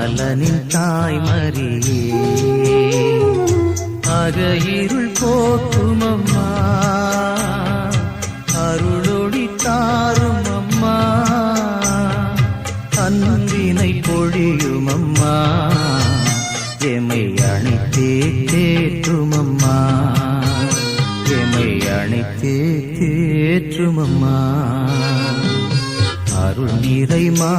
அமலனின் தாய்மரியே அகையிருள் போற்றும் அம்மா அருளொளி தாரும் அம்மா அன்பினை பொழியும் அம்மா எமை அணைத்தே தேற்றும் அம்மா எமை அணைத்தே தேற்றும் அம்மா அருள் நிறைமா